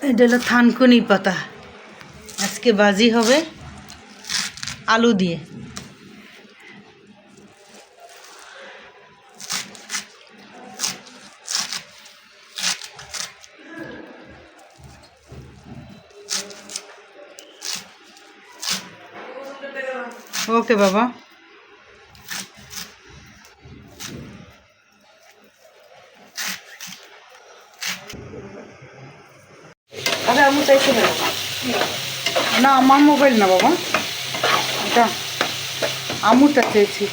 এটা হলো থানকুনি পাতা, আজকে ভাজি হবে আলু দিয়ে। ওকে বাবা। আরে আমু চাইছে না, না আমার মোবাইল না বাবা, এটা আমুটা চেয়েছি।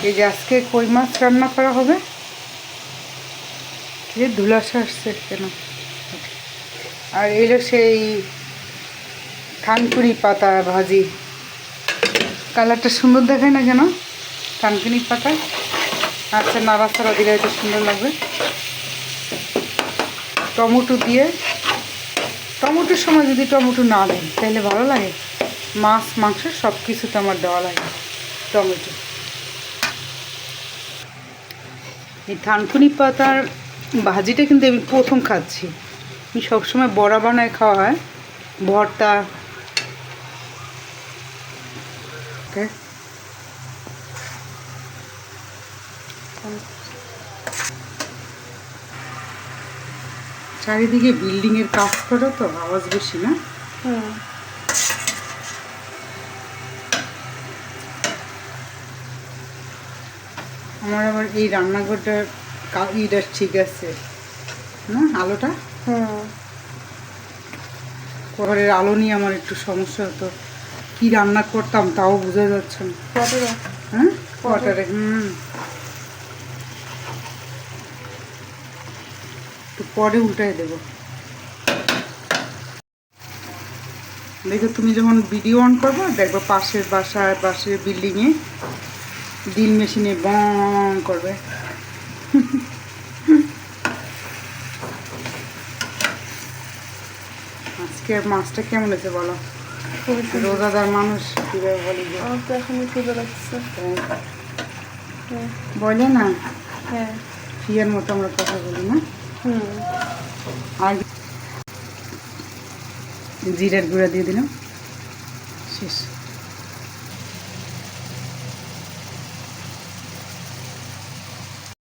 এই যে আজকে কই মাছ রান্না করা হবে। এই ধুলাসা আসছে কেন? আর এলো সেই থানকুনি পাতা ভাজি। কালারটা সুন্দর দেখায় না কেন? থানকুনি পাতা আচ্ছা, নাড়াচাড়া দিলে হয়তো সুন্দর লাগবে। টমেটো দিয়ে, টমেটোর সময় যদি টমেটো না দেন তাহলে ভালো লাগে। মাছ মাংস সব কিছুতে আমার দেওয়া লাগে টমেটো। এই থানকুনি পাতার ভাজিটা কিন্তু আমি প্রথম খাচ্ছি। আমি সবসময় বড়া বানায় খাওয়া হয়, ভর্তা। চারিদিকে বিল্ডিংয়ের কাজ করে তো আওয়াজ বেশি না? আমার আবার এই রান্নাঘরটার ইটা ঠিক আছে না, আলোটা। ঘরের আলো নিয়ে আমার একটু সমস্যা হতো, কি রান্না করতাম তাও বোঝা যাচ্ছে না। হ্যাঁ কোয়ার্টারে। তো পরে উল্টাই দেবো। দেখো তুমি যখন ভিডিও অন করবো দেখবো পাশের বাসায়, পাশের বিল্ডিংয়ে ড্রিল মেশিনে বং করবে। আজকে মাছটা কেমন হয়েছে বলো? রোজাদার মানুষ কীভাবে বলি যে এখন খুঁজে লাগছে। বলে না, হ্যাঁ ফিয়ার মতো আমরা কথা বলি না। আর জিরার গুঁড়া দিয়ে দিলাম, শেষ।